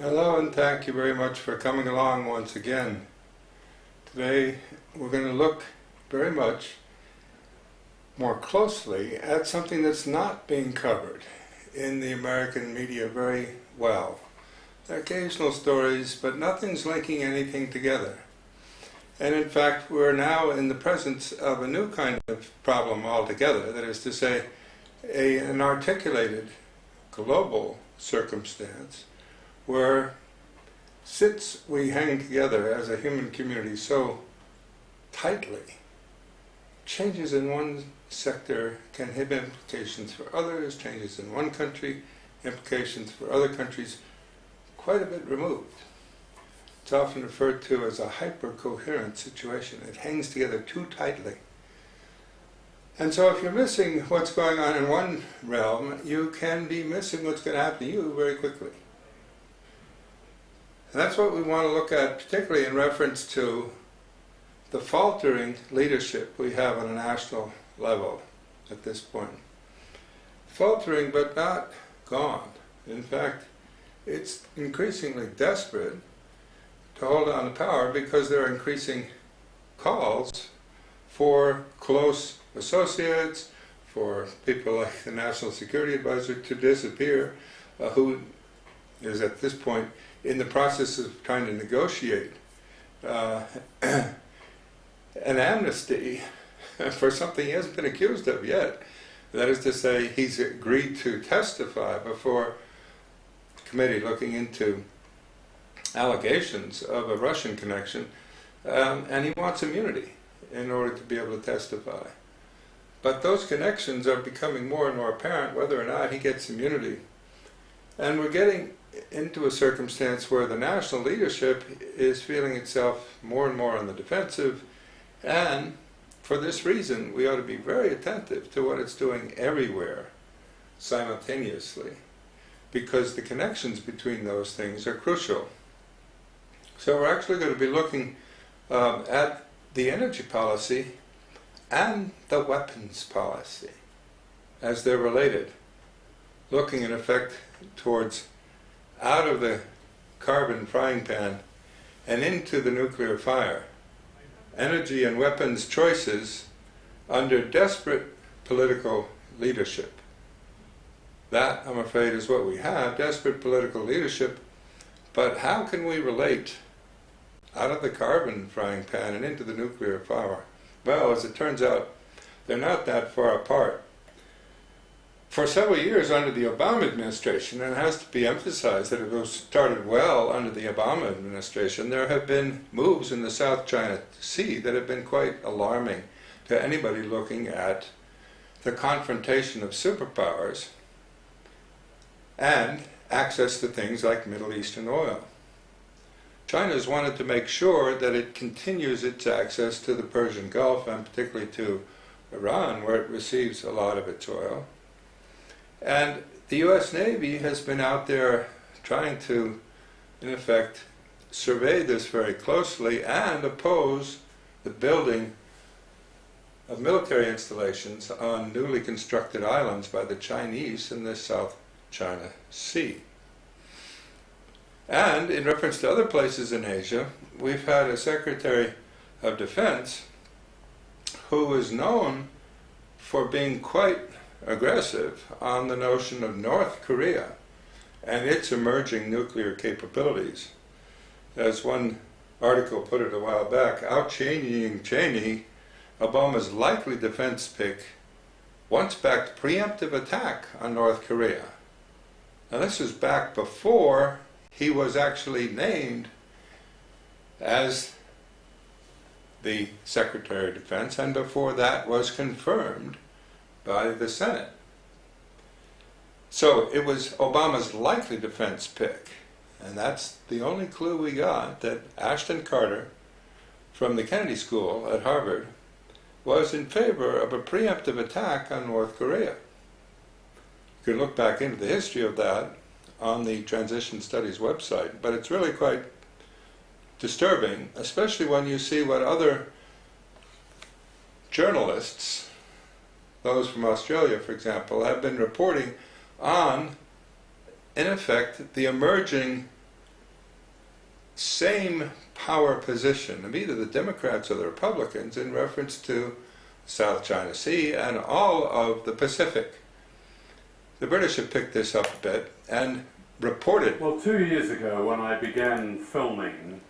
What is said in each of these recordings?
Hello, and thank you very much for coming along once again. Today we're going to look very much more closely at something that's not being covered in the American media very well. There are occasional stories, but nothing's linking anything together. And in fact, we're now in the presence of a new kind of problem altogether, that is to say, an articulated global circumstance where, since we hang together as a human community so tightly, changes in one sector can have implications for others, changes in one country, implications for other countries quite a bit removed. It's often referred to as a hyper-coherent situation. It hangs together too tightly. And so if you're missing what's going on in one realm, you can be missing what's going to happen to you very quickly. And that's what we want to look at, particularly in reference to the faltering leadership we have on a national level at this point. Faltering, but not gone. In fact, it's increasingly desperate to hold on to power because there are increasing calls for close associates, for people like the National Security Advisor to disappear, who is at this point in the process of trying to negotiate an amnesty for something he hasn't been accused of yet. That is to say, he's agreed to testify before a committee looking into allegations of a Russian connection, and he wants immunity in order to be able to testify. But those connections are becoming more and more apparent whether or not he gets immunity. And we're getting into a circumstance where the national leadership is feeling itself more and more on the defensive, and for this reason we ought to be very attentive to what it's doing everywhere simultaneously, because the connections between those things are crucial. So we're actually going to be looking at the energy policy and the weapons policy as they're related, looking in effect towards out of the carbon frying pan and into the nuclear fire. Energy and weapons choices under desperate political leadership. That, I'm afraid, is what we have, desperate political leadership. But how can we relate out of the carbon frying pan and into the nuclear fire? Well, as it turns out, they're not that far apart. For several years under the Obama administration, and it has to be emphasized that it was started well under the Obama administration, there have been moves in the South China Sea that have been quite alarming to anybody looking at the confrontation of superpowers and access to things like Middle Eastern oil. China's wanted to make sure that it continues its access to the Persian Gulf, and particularly to Iran, where it receives a lot of its oil. And the U.S. Navy has been out there trying to, in effect, survey this very closely and oppose the building of military installations on newly constructed islands by the Chinese in the South China Sea. And in reference to other places in Asia, we've had a Secretary of Defense who is known for being quite aggressive on the notion of North Korea and its emerging nuclear capabilities. As one article put it a while back, out-Cheneying Cheney, Obama's likely defense pick once backed preemptive attack on North Korea. Now this was back before he was actually named as the Secretary of Defense, and before that was confirmed by the Senate. So it was Obama's likely defense pick, and that's the only clue we got, that Ashton Carter from the Kennedy School at Harvard was in favor of a preemptive attack on North Korea. You can look back into the history of that on the Transition Studies website, but it's really quite disturbing, especially when you see what other journalists, those from Australia, for example, have been reporting on, in effect, the emerging same power position of either the Democrats or the Republicans in reference to South China Sea and all of the Pacific. The British have picked this up a bit and reported. Well, 2 years ago when I began filming,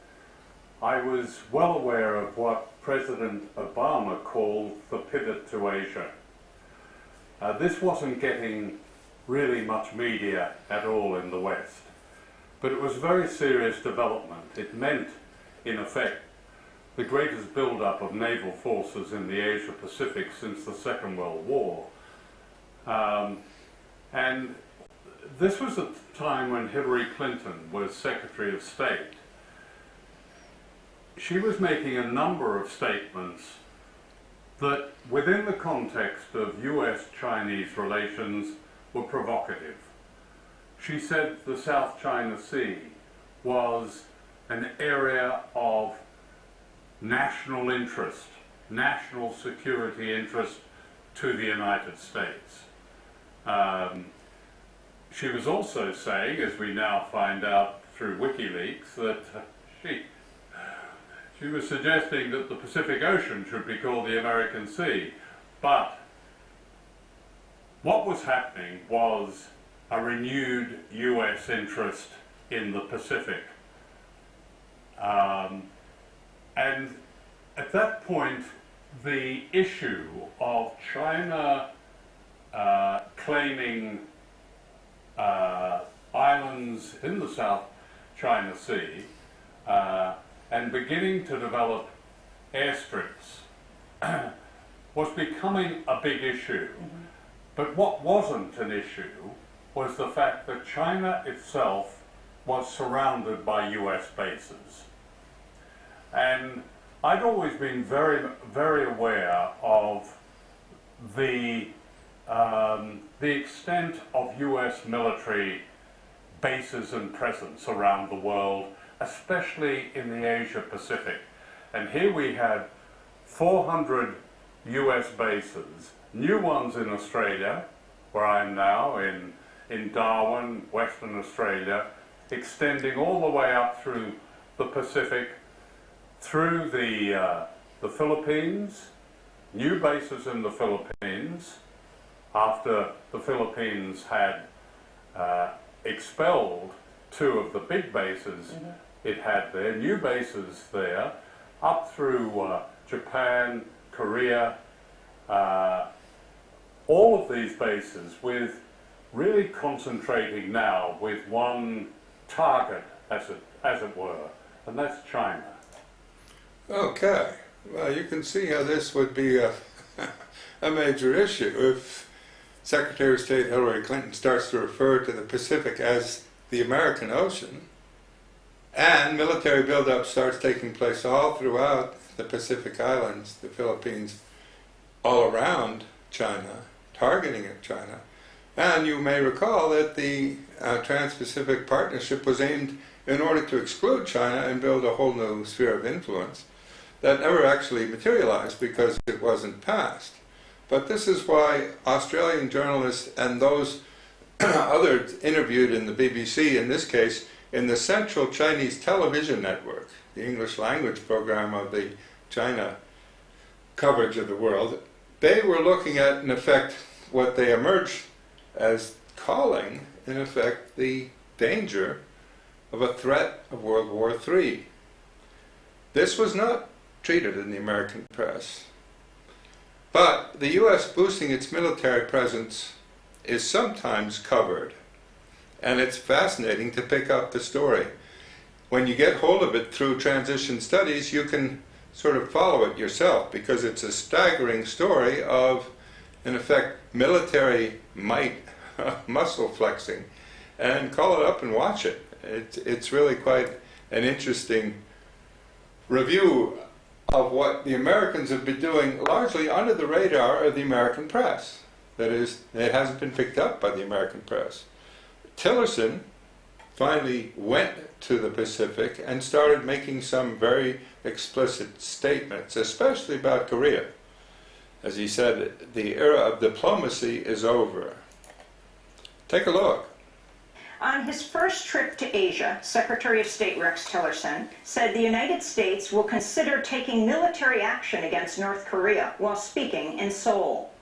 I was well aware of what President Obama called the pivot to Asia. This wasn't getting really much media at all in the West, but it was a very serious development. It meant, in effect, the greatest build-up of naval forces in the Asia-Pacific since the Second World War. And this was a time when Hillary Clinton was Secretary of State. She was making a number of statements that, within the context of US-Chinese relations, were provocative. She said the South China Sea was an area of national interest, national security interest to the United States. She was also saying, as we now find out through WikiLeaks, that she was suggesting that the Pacific Ocean should be called the American Sea. But what was happening was a renewed US interest in the Pacific. And at that point, the issue of China claiming islands in the South China Sea and beginning to develop airstrips was becoming a big issue. But what wasn't an issue was the fact that China itself was surrounded by US bases. And I'd always been very, very aware of the extent of US military bases and presence around the world, especially in the Asia Pacific. And here we had 400 US bases, new ones in Australia, where I am now, in Darwin, Western Australia, extending all the way up through the Pacific, through the Philippines, new bases in the Philippines, after the Philippines had expelled two of the big bases it had there, new bases there, up through Japan, Korea, all of these bases with really concentrating now with one target, as it were, and that's China. Okay, well, you can see how this would be a major issue if Secretary of State Hillary Clinton starts to refer to the Pacific as the American Ocean, and military buildup starts taking place all throughout the Pacific Islands, the Philippines, all around China, targeting at China. And you may recall that the Trans-Pacific Partnership was aimed in order to exclude China and build a whole new sphere of influence that never actually materialized because it wasn't passed. But this is why Australian journalists and those others interviewed in the BBC, in this case, in the Central Chinese Television Network, the English language program of the China coverage of the world, they were looking at, in effect, what they emerged as calling, in effect, the danger of a threat of World War III. This was not treated in the American press. But the U.S. boosting its military presence is sometimes covered. And it's fascinating to pick up the story. When you get hold of it through transition studies, you can sort of follow it yourself, because it's a staggering story of, in effect, military might, muscle flexing. And call it up and watch it. It's really quite an interesting review of what the Americans have been doing largely under the radar of the American press. That is, it hasn't been picked up by the American press. Tillerson finally went to the Pacific and started making some very explicit statements, especially about Korea. As he said, the era of diplomacy is over. Take a look. On his first trip to Asia, Secretary of State Rex Tillerson said the United States will consider taking military action against North Korea while speaking in Seoul.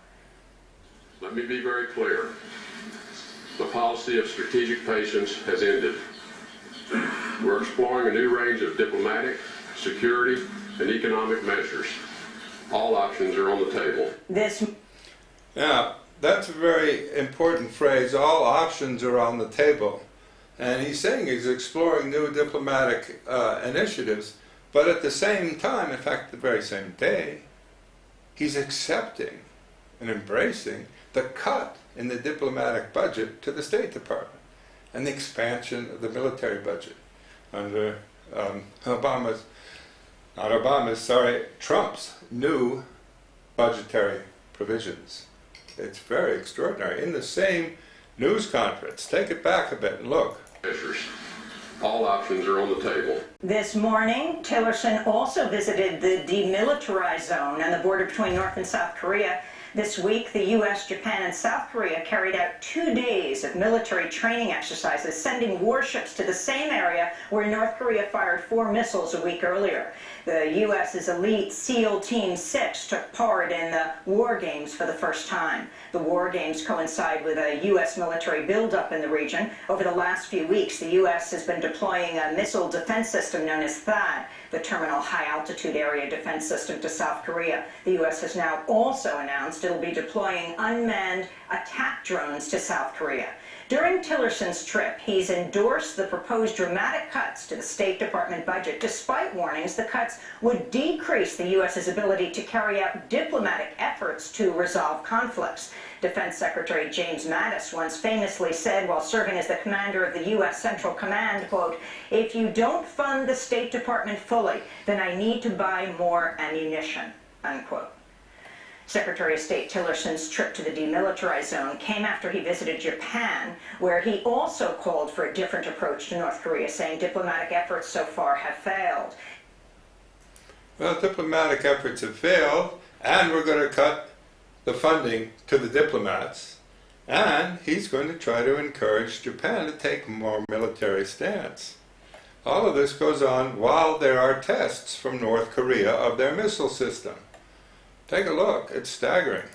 Let me be very clear. The policy of strategic patience has ended. We're exploring a new range of diplomatic, security, and economic measures. All options are on the table. Yeah, that's a very important phrase. All options are on the table. And he's saying he's exploring new diplomatic initiatives, but at the same time, in fact, the very same day, he's accepting and embracing the cut in the diplomatic budget to the State Department and the expansion of the military budget under Trump's new budgetary provisions. It's very extraordinary. In the same news conference, take it back a bit and look. Measures. All options are on the table. This morning, Tillerson also visited the demilitarized zone on the border between North and South Korea. This week, the U.S., Japan, and South Korea carried out 2 days of military training exercises, sending warships to the same area where North Korea fired 4 missiles a week earlier. The U.S.'s elite SEAL Team 6 took part in the War Games for the first time. The War Games coincide with a U.S. military buildup in the region. Over the last few weeks, the U.S. has been deploying a missile defense system known as THAAD, the Terminal High Altitude Area Defense System, to South Korea. The U.S. has now also announced it'll be deploying unmanned attack drones to South Korea. During Tillerson's trip, he's endorsed the proposed dramatic cuts to the State Department budget, despite warnings the cuts would decrease the U.S.'s ability to carry out diplomatic efforts to resolve conflicts. Defense Secretary James Mattis once famously said while serving as the commander of the U.S. Central Command, quote, "If you don't fund the State Department fully, then I need to buy more ammunition," unquote. Secretary of State Tillerson's trip to the demilitarized zone came after he visited Japan, where he also called for a different approach to North Korea, saying diplomatic efforts so far have failed. Well, diplomatic efforts have failed, and we're going to cut the funding to the diplomats, and he's going to try to encourage Japan to take a more military stance. All of this goes on while there are tests from North Korea of their missile system. Take a look. It's staggering.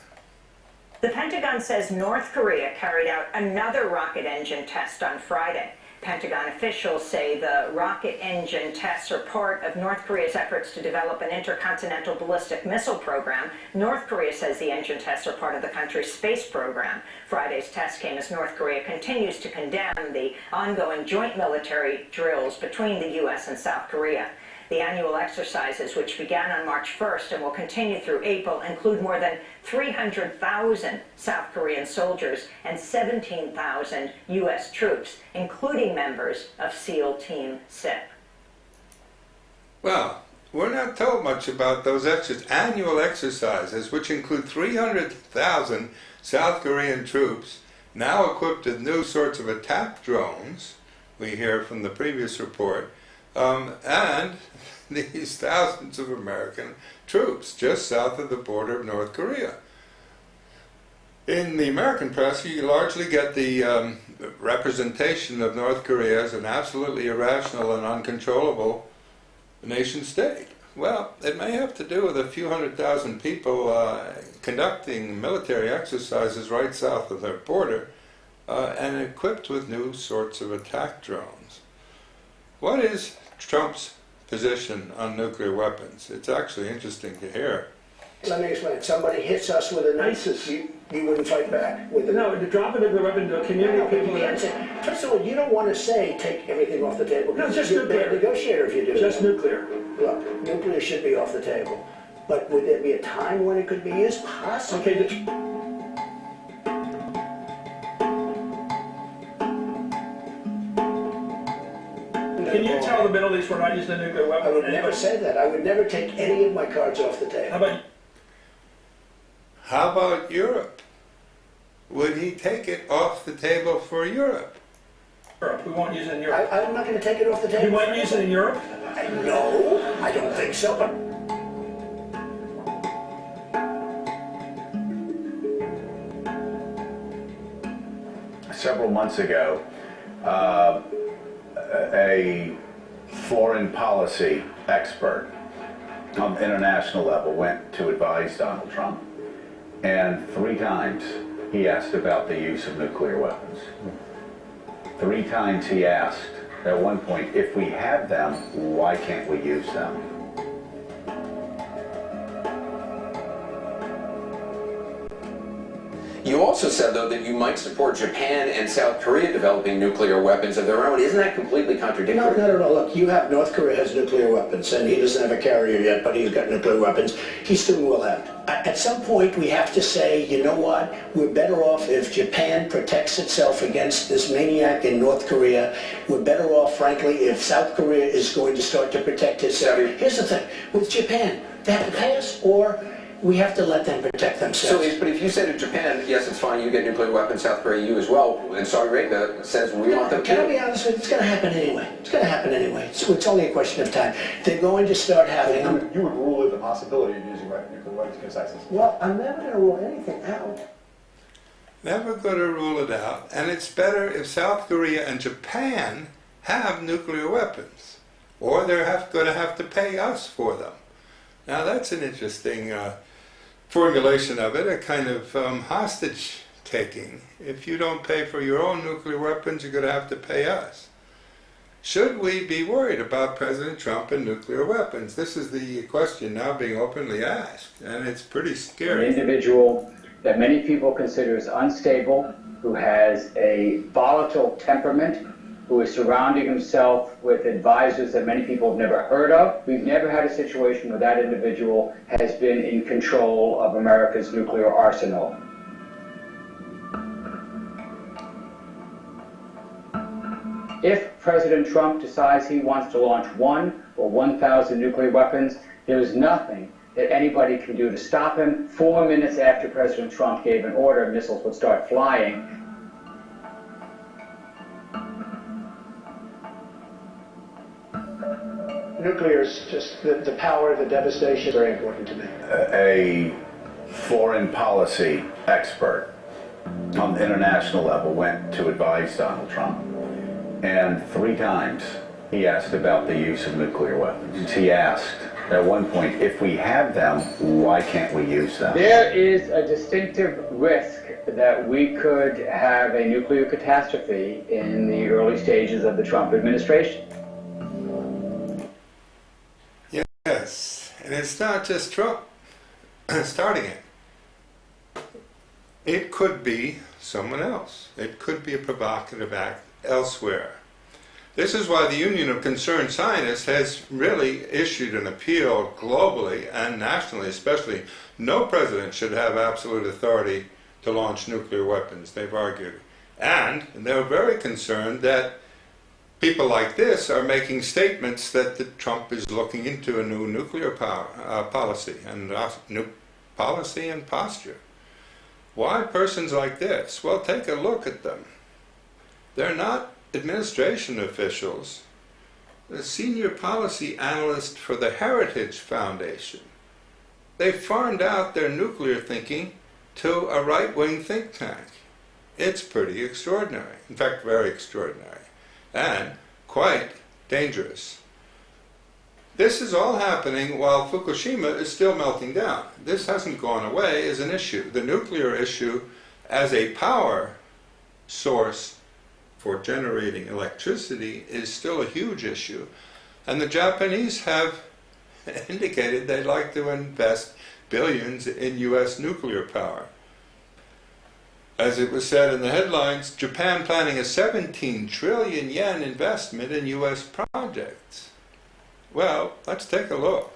The Pentagon says North Korea carried out another rocket engine test on Friday. Pentagon officials say the rocket engine tests are part of North Korea's efforts to develop an intercontinental ballistic missile program. North Korea says the engine tests are part of the country's space program. Friday's test came as North Korea continues to condemn the ongoing joint military drills between the U.S. and South Korea. The annual exercises, which began on March 1st and will continue through April, include more than 300,000 South Korean soldiers and 17,000 U.S. troops, including members of SEAL Team 6. Well, we're not told much about those annual exercises, which include 300,000 South Korean troops, now equipped with new sorts of attack drones, we hear from the previous report, and these thousands of American troops just south of the border of North Korea. In the American press, you largely get the representation of North Korea as an absolutely irrational and uncontrollable nation state. Well, it may have to do with a few 100,000 people conducting military exercises right south of their border and equipped with new sorts of attack drones. What is Trump's position on nuclear weapons? It's actually interesting to hear. Let me explain. Somebody hits us with a knife, you wouldn't fight back with it. No, to drop a nuclear weapon to a community of people You can't say, first of all, you don't want to say take everything off the table. No, just You're a nuclear. bad negotiator if you do Just that. nuclear. Look, nuclear should be off the table. But would there be a time when it could be used? Possibly. Okay, can you tell the Middle East we're not using a nuclear weapon? I would never say that. I would never take any of my cards off the table. How about Europe? Would he take it off the table for Europe? Europe? We won't use it in Europe. I'm not going to take it off the table. You won't use it in Europe? No, I don't think so, but several months ago, a foreign policy expert on the international level went to advise Donald Trump, and 3 times he asked about the use of nuclear weapons. 3 times he asked, at one point, if we have them, why can't we use them? You also said, though, that you might support Japan and South Korea developing nuclear weapons of their own. Isn't that completely contradictory? No. Look, you have North Korea has nuclear weapons, and he doesn't have a carrier yet, but he's got nuclear weapons. He soon will have. At some point, we have to say, you know what? We're better off if Japan protects itself against this maniac in North Korea. We're better off, frankly, if South Korea is going to start to protect itself. Here's the thing. With Japan, they have to pay us, or we have to let them protect themselves. But if you say to Japan, yes, it's fine, you get nuclear weapons, South Korea, you as well, and Saudi Arabia says we want them Can I too. be honest with you? It's going to happen anyway. It's going to happen anyway. So it's only a question of time. They're going to start having them. You would rule it the possibility of using nuclear weapons against ISIS? Well, I'm never going to rule anything out. Never going to rule it out. And it's better if South Korea and Japan have nuclear weapons, or they're going to have to pay us for them. Now that's an interesting formulation of it, a kind of hostage taking. If you don't pay for your own nuclear weapons, you're going to have to pay us. Should we be worried about President Trump and nuclear weapons? This is the question now being openly asked, and it's pretty scary. An individual that many people consider as unstable, who has a volatile temperament, who is surrounding himself with advisors that many people have never heard of. We've never had a situation where that individual has been in control of America's nuclear arsenal. If President Trump decides he wants to launch 1 or 1,000 nuclear weapons, there is nothing that anybody can do to stop him. 4 minutes after President Trump gave an order, missiles would start flying. Nuclear is just the power, the devastation is very important to me. A foreign policy expert on the international level went to advise Donald Trump, and 3 times he asked about the use of nuclear weapons. He asked, at one point, if we have them, why can't we use them? There is a distinctive risk that we could have a nuclear catastrophe in the early stages of the Trump administration. Yes, and it's not just Trump starting it. It could be someone else. It could be a provocative act elsewhere. This is why the Union of Concerned Scientists has really issued an appeal globally and nationally, especially. No president should have absolute authority to launch nuclear weapons, they've argued. And they're very concerned that people like this are making statements that Trump is looking into a new nuclear policy and new policy and posture. Why persons like this? Well, take a look at them. They're not administration officials. The senior policy analyst for the Heritage Foundation. They farmed out their nuclear thinking to a right-wing think tank. It's pretty extraordinary. In fact, very extraordinary. And quite dangerous. This is all happening while Fukushima is still melting down. This hasn't gone away as an issue. The nuclear issue as a power source for generating electricity is still a huge issue. And the Japanese have indicated they'd like to invest billions in U.S. nuclear power. As it was said in the headlines, Japan planning a 17 trillion yen investment in U.S. projects. Well, let's take a look.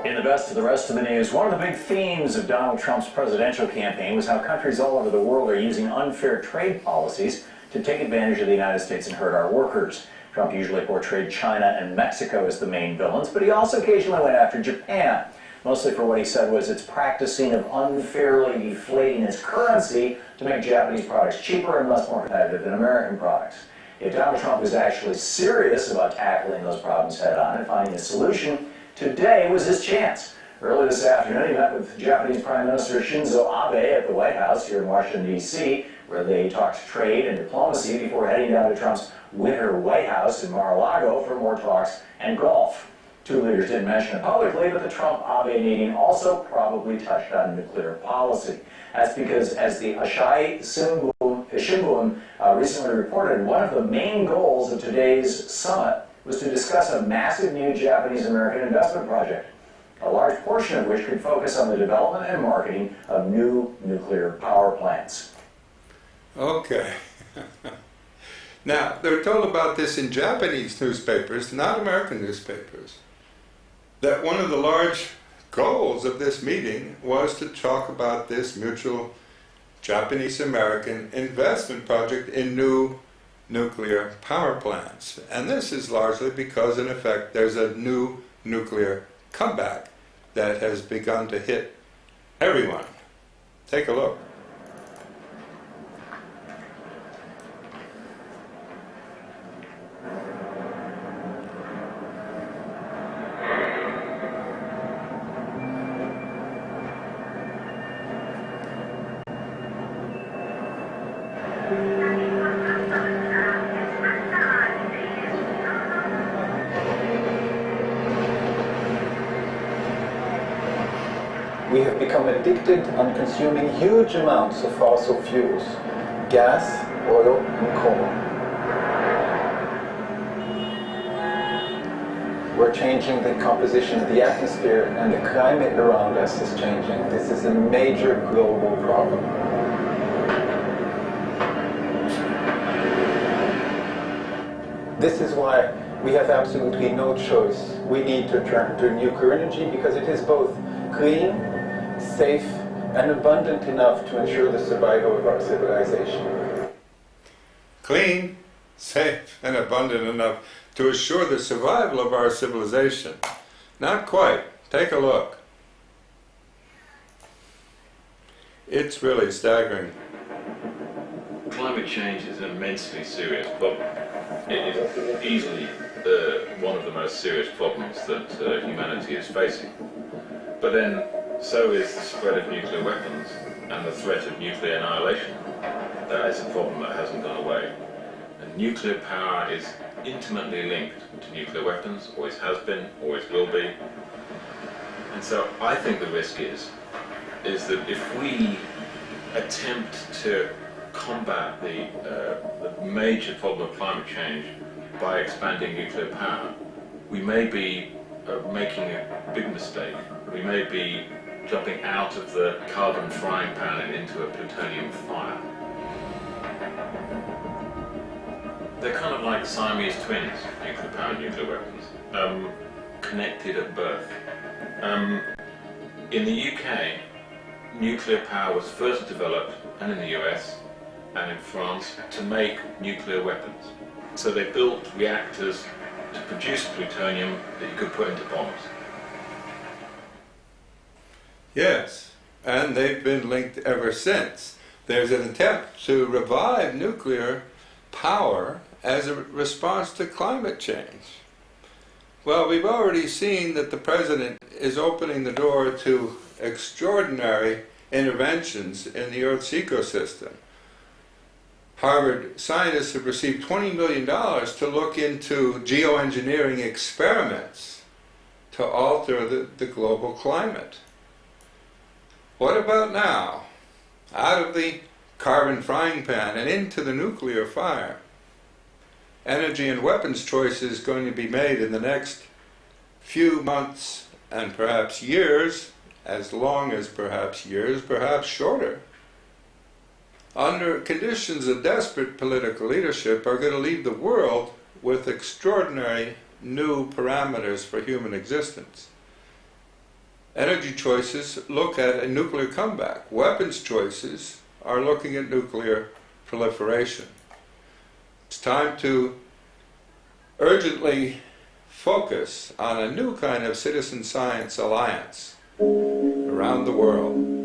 In the best of the rest of the news, one of the big themes of Donald Trump's presidential campaign was how countries all over the world are using unfair trade policies to take advantage of the United States and hurt our workers. Trump usually portrayed China and Mexico as the main villains, but he also occasionally went after Japan, mostly for what he said was its practicing of unfairly deflating its currency to make Japanese products cheaper and less more competitive than American products. If Donald Trump was actually serious about tackling those problems head on and finding a solution, today was his chance. Early this afternoon, he met with Japanese Prime Minister Shinzo Abe at the White House here in Washington, D.C., where they talked trade and diplomacy before heading down to Trump's winter White House in Mar-a-Lago for more talks and golf. Two leaders didn't mention it publicly, but the Trump-Abe meeting also probably touched on nuclear policy. That's because, as the Asahi Shimbun recently reported, one of the main goals of today's summit was to discuss a massive new Japanese-American investment project, a large portion of which could focus on the development and marketing of new nuclear power plants. Okay. Now, they're told about this in Japanese newspapers, not American newspapers, that one of the large goals of this meeting was to talk about this mutual Japanese-American investment project in new nuclear power plants. And this is largely because, in effect, there's a new nuclear comeback that has begun to hit everyone. Take a look. We have become addicted on consuming huge amounts of fossil fuels, gas, oil, and coal. We're changing the composition of the atmosphere, and the climate around us is changing. This is a major global problem. This is why we have absolutely no choice. We need to turn to nuclear energy because it is both clean, safe, and abundant enough to ensure the survival of our civilization. Clean, safe, and abundant enough to assure the survival of our civilization. Not quite. Take a look. It's really staggering. Climate change is an immensely serious problem. It is easily one of the most serious problems that humanity is facing. But then, so is the spread of nuclear weapons and the threat of nuclear annihilation. That is a problem that hasn't gone away. And nuclear power is intimately linked to nuclear weapons, always has been, always will be. And so I think the risk is that if we attempt to combat the major problem of climate change by expanding nuclear power, we may be making a big mistake. We may be jumping out of the carbon frying pan and into a plutonium fire. They're kind of like Siamese twins, nuclear power and nuclear weapons, connected at birth. In the UK, nuclear power was first developed, and in the US, and in France, to make nuclear weapons. So they built reactors to produce plutonium that you could put into bombs. Yes, and they've been linked ever since. There's an attempt to revive nuclear power as a response to climate change. Well, we've already seen that the president is opening the door to extraordinary interventions in the Earth's ecosystem. Harvard scientists have received $20 million to look into geoengineering experiments to alter the global climate. What about now? Out of the carbon frying pan and into the nuclear fire. Energy and weapons choices going to be made in the next few months and perhaps years, as long as perhaps years, perhaps shorter. Under conditions of desperate political leadership are going to leave the world with extraordinary new parameters for human existence. Energy choices look at a nuclear comeback. Weapons choices are looking at nuclear proliferation. It's time to urgently focus on a new kind of citizen science alliance around the world.